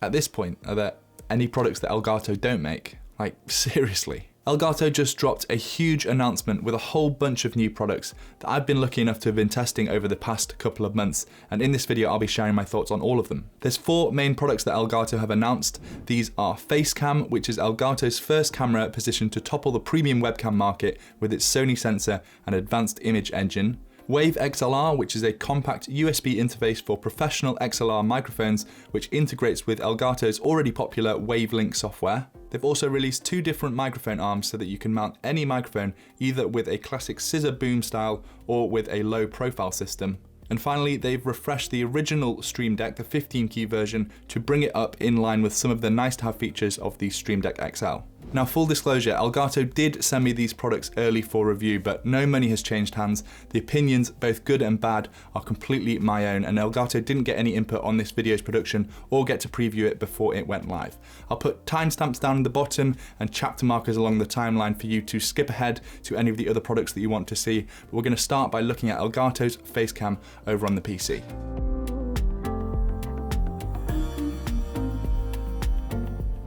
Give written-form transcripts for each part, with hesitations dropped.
At this point, are there any products that Elgato don't make? Like, seriously. Elgato just dropped a huge announcement with a whole bunch of new products that I've been lucky enough to have been testing over the past couple of months, and in this video I'll be sharing my thoughts on all of them. There's 4 main products that Elgato have announced. These are Facecam, which is Elgato's first camera positioned to topple the premium webcam market with its Sony sensor and advanced image engine. Wave XLR, which is a compact USB interface for professional XLR microphones, which integrates with Elgato's already popular Wavelink software. They've also released 2 different microphone arms so that you can mount any microphone either with a classic scissor boom style or with a low profile system. And finally, they've refreshed the original Stream Deck, the 15-key version, to bring it up in line with some of the nice-to-have features of the Stream Deck XL. Now, full disclosure, Elgato did send me these products early for review, but no money has changed hands. The opinions, both good and bad, are completely my own, and Elgato didn't get any input on this video's production or get to preview it before it went live. I'll put timestamps down at the bottom and chapter markers along the timeline for you to skip ahead to any of the other products that you want to see, but we're going to start by looking at Elgato's Facecam over on the PC.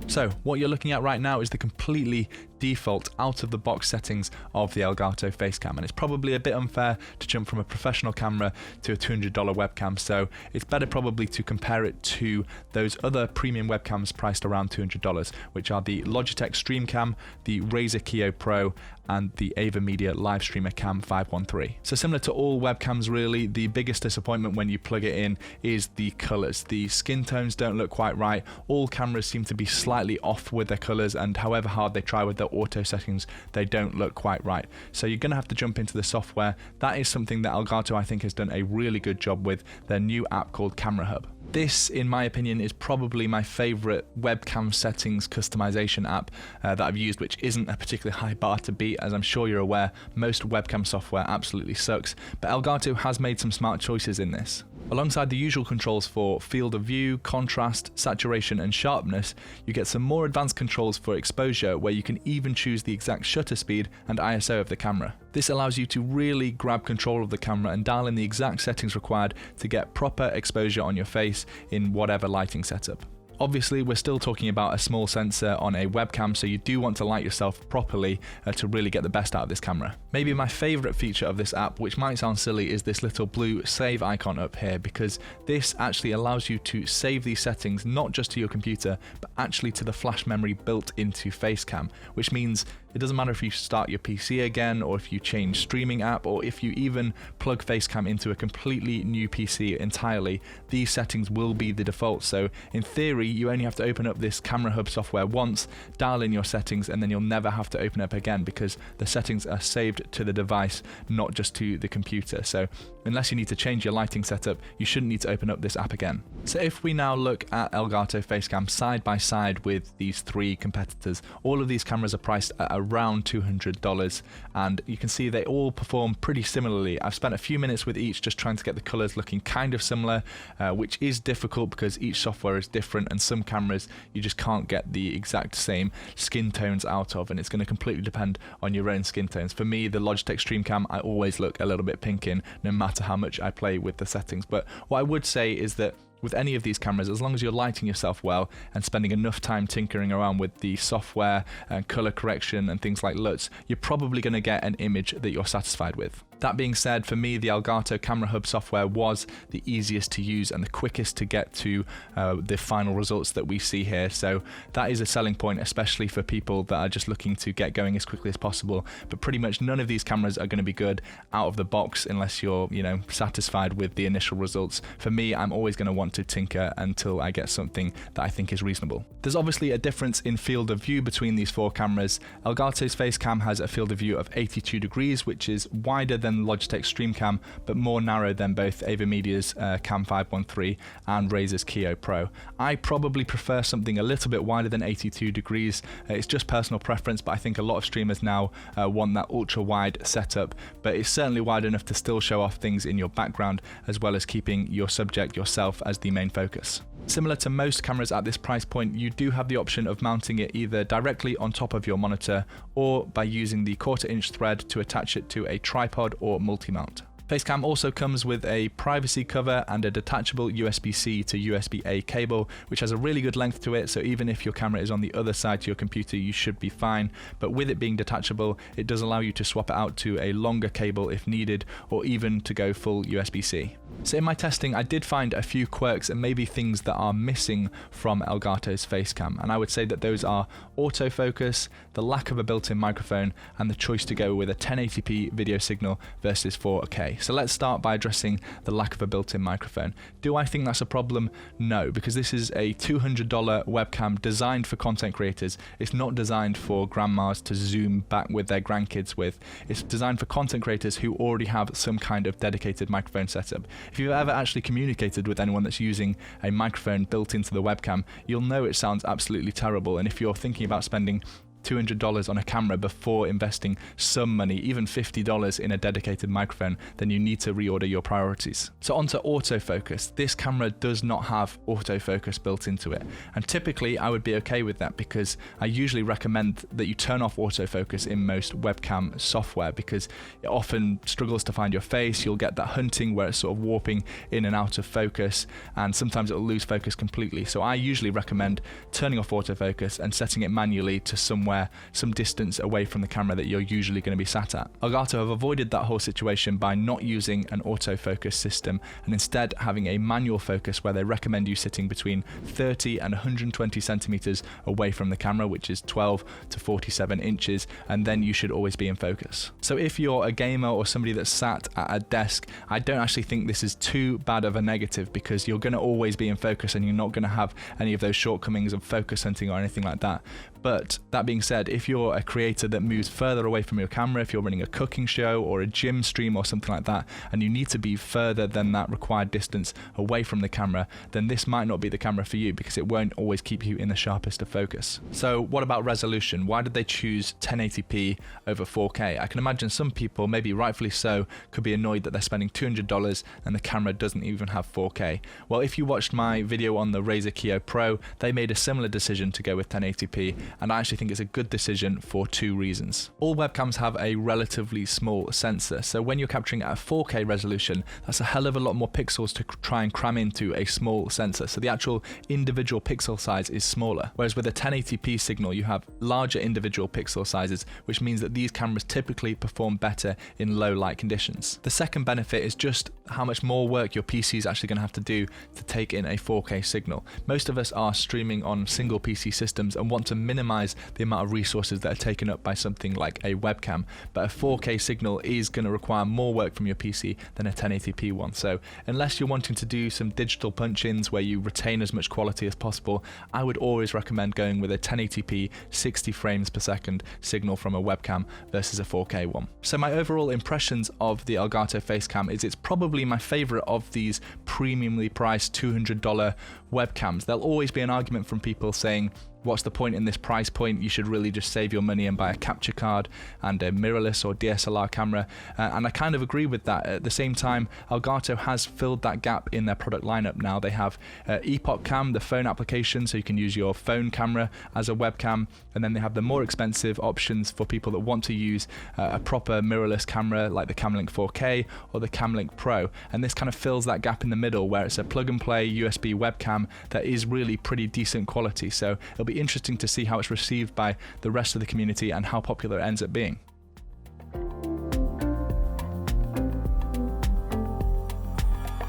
So what you're looking at right now is the completely default out-of-the-box settings of the Elgato Facecam, and it's probably a bit unfair to jump from a professional camera to a $200 webcam, so it's better probably to compare it to those other premium webcams priced around $200, which are the Logitech StreamCam, the Razer Kiyo Pro, and the AVerMedia Livestreamer Cam 513. So similar to all webcams really, the biggest disappointment when you plug it in is the colors. The skin tones don't look quite right. All cameras seem to be slightly off with their colors, and however hard they try with their auto settings, they don't look quite right. So you're going to have to jump into the software. That is something that Elgato, I think, has done a really good job with their new app called Camera Hub. This, in my opinion, is probably my favorite webcam settings customization app that I've used, which isn't a particularly high bar to beat. As I'm sure you're aware, most webcam software absolutely sucks, but Elgato has made some smart choices in this. Alongside the usual controls for field of view, contrast, saturation and sharpness, you get some more advanced controls for exposure, where you can even choose the exact shutter speed and ISO of the camera. This allows you to really grab control of the camera and dial in the exact settings required to get proper exposure on your face in whatever lighting setup. Obviously, we're still talking about a small sensor on a webcam, so you do want to light yourself properly to really get the best out of this camera. Maybe my favorite feature of this app, which might sound silly, is this little blue save icon up here, because this actually allows you to save these settings not just to your computer, but actually to the flash memory built into Facecam, which means it doesn't matter if you start your PC again, or if you change streaming app, or if you even plug Facecam into a completely new PC entirely, these settings will be the default. So in theory, you only have to open up this Camera Hub software once, dial in your settings, and then you'll never have to open it up again, because the settings are saved to the device, not just to the computer. So unless you need to change your lighting setup, you shouldn't need to open up this app again. So if we now look at Elgato Facecam side by side with these 3 competitors, all of these cameras are priced at around $200, and you can see they all perform pretty similarly. I've spent a few minutes with each just trying to get the colors looking kind of similar, which is difficult because each software is different, and some cameras you just can't get the exact same skin tones out of, and it's going to completely depend on your own skin tones. For me, the Logitech StreamCam, I always look a little bit pink in, no matter how much I play with the settings. But what I would say is that with any of these cameras, as long as you're lighting yourself well and spending enough time tinkering around with the software and color correction and things like LUTs, you're probably going to get an image that you're satisfied with. That being said, for me, the Elgato Camera Hub software was the easiest to use and the quickest to get to the final results that we see here. So that is a selling point, especially for people that are just looking to get going as quickly as possible. But pretty much none of these cameras are going to be good out of the box unless you're, satisfied with the initial results. For me, I'm always going to want to tinker until I get something that I think is reasonable. There's obviously a difference in field of view between these 4 cameras. Elgato's Facecam has a field of view of 82 degrees, which is wider than Logitech StreamCam, but more narrow than both AVerMedia's Cam 513 and Razer's Kiyo Pro. I probably prefer something a little bit wider than 82 degrees. It's just personal preference, but I think a lot of streamers now want that ultra wide setup, but it's certainly wide enough to still show off things in your background, as well as keeping your subject, yourself, as the main focus. Similar to most cameras at this price point, you do have the option of mounting it either directly on top of your monitor or by using the 1/4-inch thread to attach it to a tripod or multi-mount. Facecam also comes with a privacy cover and a detachable USB-C to USB-A cable, which has a really good length to it, so even if your camera is on the other side to your computer, you should be fine. But with it being detachable, it does allow you to swap it out to a longer cable if needed, or even to go full USB-C. So in my testing, I did find a few quirks and maybe things that are missing from Elgato's Facecam, and I would say that those are autofocus, the lack of a built-in microphone, and the choice to go with a 1080p video signal versus 4K. So let's start by addressing the lack of a built-in microphone. Do I think that's a problem? No, because this is a $200 webcam designed for content creators. It's not designed for grandmas to zoom back with their grandkids with. It's designed for content creators who already have some kind of dedicated microphone setup. If you've ever actually communicated with anyone that's using a microphone built into the webcam, you'll know it sounds absolutely terrible. And if you're thinking about spending $200 on a camera before investing some money, even $50 in a dedicated microphone, then you need to reorder your priorities. So onto autofocus. This camera does not have autofocus built into it, and typically I would be okay with that because I usually recommend that you turn off autofocus in most webcam software because it often struggles to find your face. You'll get that hunting where it's sort of warping in and out of focus, and sometimes it'll lose focus completely. So I usually recommend turning off autofocus and setting it manually to some distance away from the camera that you're usually going to be sat at. Elgato have avoided that whole situation by not using an autofocus system and instead having a manual focus where they recommend you sitting between 30 and 120 centimeters away from the camera, which is 12 to 47 inches, and then you should always be in focus. So if you're a gamer or somebody that's sat at a desk, I don't actually think this is too bad of a negative because you're going to always be in focus and you're not going to have any of those shortcomings of focus hunting or anything like that. But that being said, if you're a creator that moves further away from your camera, if you're running a cooking show or a gym stream or something like that, and you need to be further than that required distance away from the camera, then this might not be the camera for you because it won't always keep you in the sharpest of focus. So what about resolution? Why did they choose 1080p over 4K? I can imagine some people, maybe rightfully so, could be annoyed that they're spending $200 and the camera doesn't even have 4K. Well, if you watched my video on the Razer Kiyo Pro, they made a similar decision to go with 1080p, and I actually think it's a good decision for two reasons. All webcams have a relatively small sensor, so when you're capturing at a 4K resolution, that's a hell of a lot more pixels to try and cram into a small sensor, so the actual individual pixel size is smaller. Whereas with a 1080p signal, you have larger individual pixel sizes, which means that these cameras typically perform better in low light conditions. The second benefit is just how much more work your PC is actually going to have to do to take in a 4K signal. Most of us are streaming on single PC systems and want to minimize the amount of resources that are taken up by something like a webcam, but a 4K signal is going to require more work from your PC than a 1080p one. So unless you're wanting to do some digital punch-ins where you retain as much quality as possible, I would always recommend going with a 1080p 60 frames per second signal from a webcam versus a 4K one. So my overall impressions of the Elgato Facecam is it's probably my favorite of these premiumly priced $200 webcams. There'll always be an argument from people saying, what's the point in this price point? You should really just save your money and buy a capture card and a mirrorless or DSLR camera. And I kind of agree with that. At the same time, Elgato has filled that gap in their product lineup now. They have Epoch Cam, the phone application, so you can use your phone camera as a webcam. And then they have the more expensive options for people that want to use a proper mirrorless camera like the Camlink 4K or the Camlink Pro. And this kind of fills that gap in the middle where it's a plug and play USB webcam that is really pretty decent quality. So it'll be interesting to see how it's received by the rest of the community and how popular it ends up being.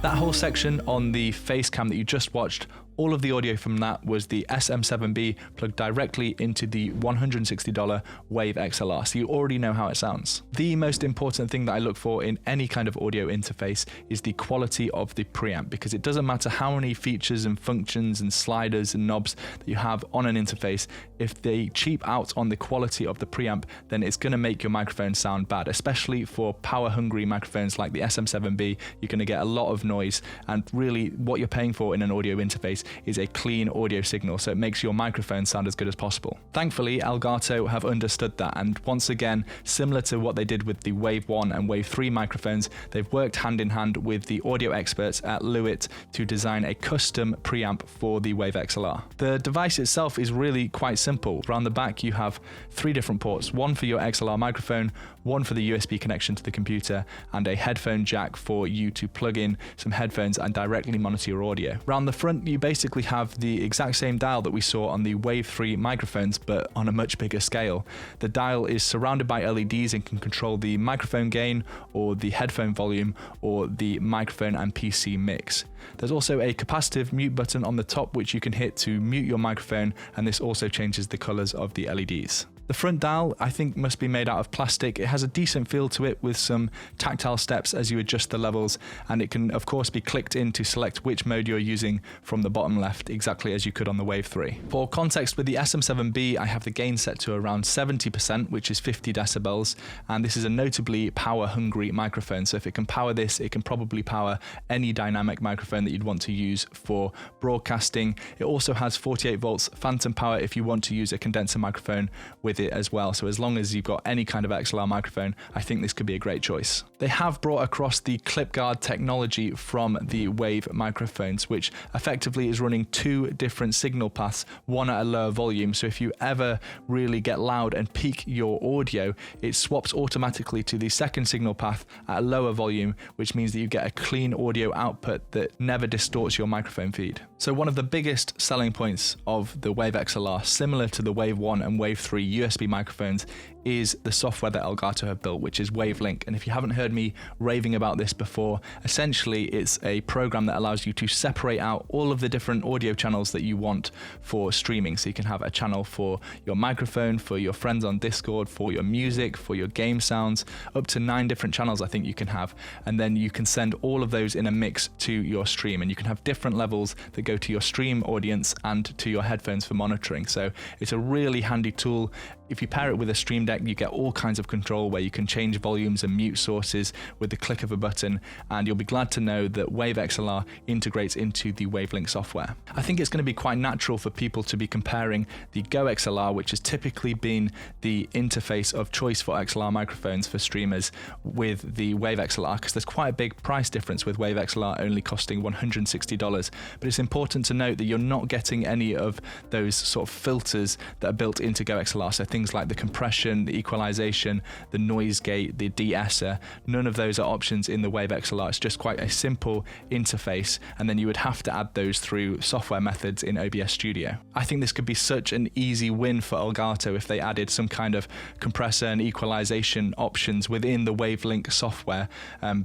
That whole section on the Facecam that you just watched, all of the audio from that was the SM7B plugged directly into the $160 Wave XLR, so you already know how it sounds. The most important thing that I look for in any kind of audio interface is the quality of the preamp, because it doesn't matter how many features and functions and sliders and knobs that you have on an interface, if they cheap out on the quality of the preamp, then it's going to make your microphone sound bad, especially for power-hungry microphones like the SM7B. You're going to get a lot of noise, and really what you're paying for in an audio interface is a clean audio signal, so it makes your microphone sound as good as possible. Thankfully, Elgato have understood that, and once again, similar to what they did with the Wave 1 and Wave 3 microphones, they've worked hand in hand with the audio experts at Lewitt to design a custom preamp for the Wave XLR. The device itself is really quite simple. Around the back you have 3 different ports, one for your XLR microphone, one for the USB connection to the computer, and a headphone jack for you to plug in some headphones and directly monitor your audio. Around the front you basically have the exact same dial that we saw on the Wave 3 microphones, but on a much bigger scale. The dial is surrounded by LEDs and can control the microphone gain or the headphone volume or the microphone and PC mix. There's also a capacitive mute button on the top which you can hit to mute your microphone, and this also changes the colors of the LEDs. The front dial, I think, must be made out of plastic. It has a decent feel to it with some tactile steps as you adjust the levels, and it can of course be clicked in to select which mode you're using from the bottom left, exactly as you could on the Wave 3. For context, with the SM7B, I have the gain set to around 70%, which is 50 decibels, and this is a notably power-hungry microphone, so if it can power this, it can probably power any dynamic microphone that you'd want to use for broadcasting. It also has 48 volts phantom power if you want to use a condenser microphone with it as well, so as long as you've got any kind of XLR microphone, I think this could be a great choice. They have brought across the clip guard technology from the Wave microphones, which effectively is running 2 different signal paths, one at a lower volume, so if you ever really get loud and peak your audio, it swaps automatically to the second signal path at a lower volume, which means that you get a clean audio output that never distorts your microphone feed. So one of the biggest selling points of the Wave XLR, similar to the Wave 1 and Wave 3 USB microphones, is the software that Elgato have built, which is Wavelink. And if you haven't heard me raving about this before, essentially it's a program that allows you to separate out all of the different audio channels that you want for streaming. So you can have a channel for your microphone, for your friends on Discord, for your music, for your game sounds, up to 9 different channels I think you can have. And then you can send all of those in a mix to your stream, and you can have different levels that go to your stream audience and to your headphones for monitoring. So it's a really handy tool. If you pair it with a Stream Deck, you get all kinds of control where you can change volumes and mute sources with the click of a button, and you'll be glad to know that Wave XLR integrates into the Wavelink software. I think it's going to be quite natural for people to be comparing the Go XLR, which has typically been the interface of choice for XLR microphones for streamers, with the Wave XLR, because there's quite a big price difference with Wave XLR only costing $160. But it's important to note that you're not getting any of those sort of filters that are built into Go XLR. So things like the compression, the equalization, the noise gate, the de-esser, none of those are options in the Wave XLR. It's just quite a simple interface, and then you would have to add those through software methods in OBS Studio. I think this could be such an easy win for Elgato if they added some kind of compressor and equalization options within the Wavelink software,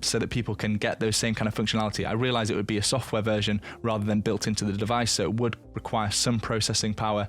so that people can get those same kind of functionality. I realize it would be a software version rather than built into the device, so it would require some processing power,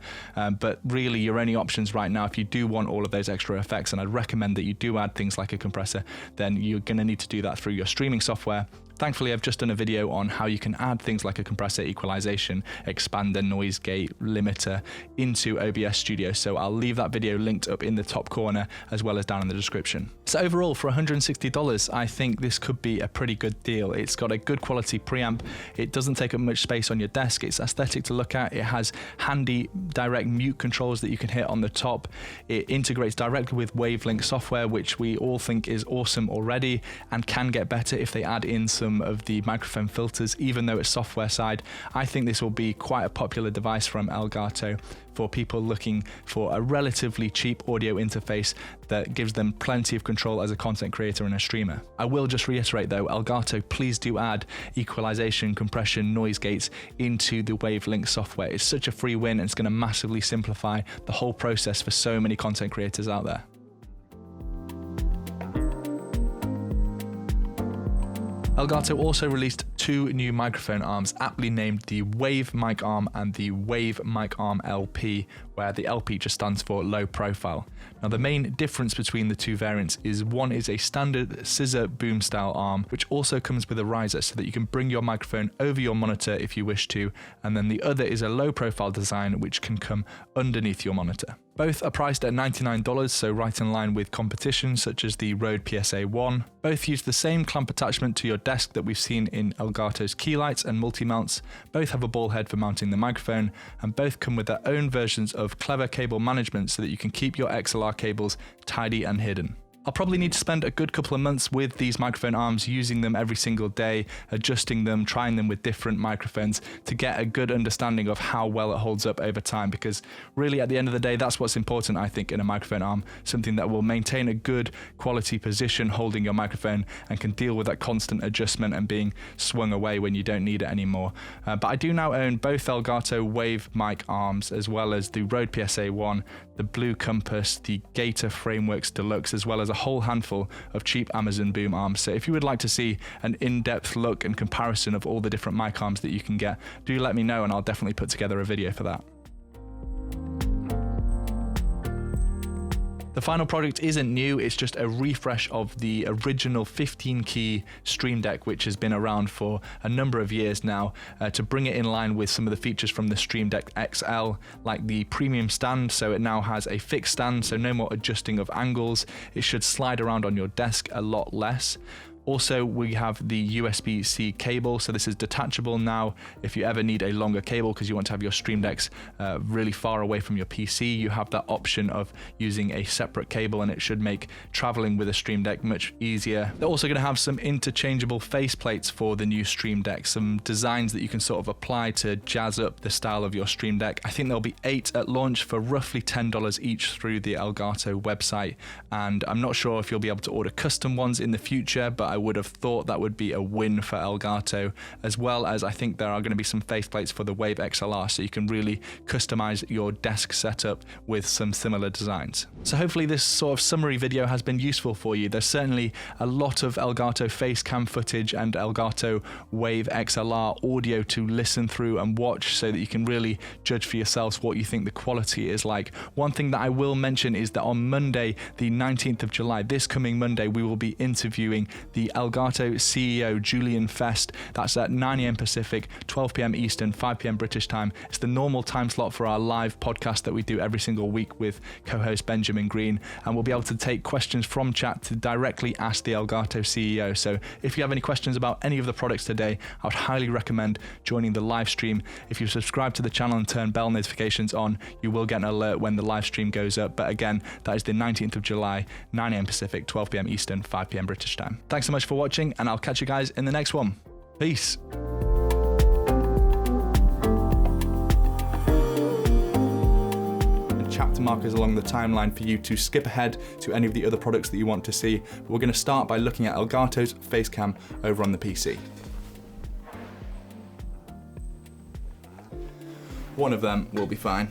but really your only options right now, if you do want all of those extra effects, and I'd recommend that you do add things like a compressor, then you're going to need to do that through your streaming software. Thankfully, I've just done a video on how you can add things like a compressor, equalization, expander, noise gate, limiter into OBS Studio, so I'll leave that video linked up in the top corner as well as down in the description. So overall, for $160, I think this could be a pretty good deal. It's got a good quality preamp, it doesn't take up much space on your desk, it's aesthetic to look at, it has handy direct mute controls that you can hit on the top, it integrates directly with Wavelink software, which we all think is awesome already and can get better if they add in some of the microphone filters, even though it's software side. I think this will be quite a popular device from Elgato for people looking for a relatively cheap audio interface that gives them plenty of control as a content creator and a streamer. I will just reiterate though, Elgato, please do add equalization, compression, noise gates into the Wavelink software. It's such a free win, and it's going to massively simplify the whole process for so many content creators out there. Elgato also released 2 new microphone arms, aptly named the Wave Mic Arm and the Wave Mic Arm LP, where the LP just stands for low profile. Now the main difference between the 2 variants is one is a standard scissor boom style arm, which also comes with a riser so that you can bring your microphone over your monitor if you wish to, and then the other is a low profile design which can come underneath your monitor. Both are priced at $99, so right in line with competition such as the Rode PSA-1. Both use the same clamp attachment to your desk that we've seen in Elgato's key lights and multi-mounts. Both have a ball head for mounting the microphone, and both come with their own versions of clever cable management so that you can keep your XLR cables tidy and hidden. I'll probably need to spend a good couple of months with these microphone arms, using them every single day, adjusting them, trying them with different microphones to get a good understanding of how well it holds up over time, because really at the end of the day, that's what's important, I think, in a microphone arm, something that will maintain a good quality position holding your microphone and can deal with that constant adjustment and being swung away when you don't need it anymore. But I do now own both Elgato Wave mic arms, as well as the Rode PSA-1, the Blue Compass, the Gator Frameworks Deluxe, as well as a whole handful of cheap Amazon boom arms. So if you would like to see an in-depth look and comparison of all the different mic arms that you can get, do let me know and I'll definitely put together a video for that. The final product isn't new, it's just a refresh of the original 15-key Stream Deck, which has been around for a number of years now, to bring it in line with some of the features from the Stream Deck XL, like the premium stand. So it now has a fixed stand, so no more adjusting of angles. It should slide around on your desk a lot less. Also, we have the USB-C cable, so this is detachable now. If you ever need a longer cable because you want to have your Stream Decks really far away from your PC, you have that option of using a separate cable, and it should make traveling with a Stream Deck much easier. They're also going to have some interchangeable faceplates for the new Stream Deck, some designs that you can sort of apply to jazz up the style of your Stream Deck. I think there'll be 8 at launch for roughly $10 each through the Elgato website, and I'm not sure if you'll be able to order custom ones in the future, but I would have thought that would be a win for Elgato, as well as I think there are going to be some faceplates for the Wave XLR, so you can really customize your desk setup with some similar designs. So hopefully this sort of summary video has been useful for you. There's certainly a lot of Elgato Facecam footage and Elgato Wave XLR audio to listen through and watch so that you can really judge for yourselves what you think the quality is like. One thing that I will mention is that on Monday, the 19th of July, this coming Monday, we will be interviewing the Elgato CEO Julian. That's at 9 AM Pacific, 12 PM Eastern, 5 PM British time. It's the normal time slot for our live podcast that we do every single week with co-host Benjamin Green, and we'll be able to take questions from chat to directly ask the Elgato CEO. So if you have any questions about any of the products today, I would highly recommend joining the live stream. If you subscribe to the channel and turn bell notifications on, you will get an alert when the live stream goes up. But again, that is the 19th of July, 9 AM Pacific, 12 PM Eastern, 5 PM British time. Thanks so much for watching, and I'll catch you guys in the next one. Peace. Chapter markers along the timeline for you to skip ahead to any of the other products that you want to see. But we're going to start by looking at Elgato's Facecam over on the PC. One of them will be fine.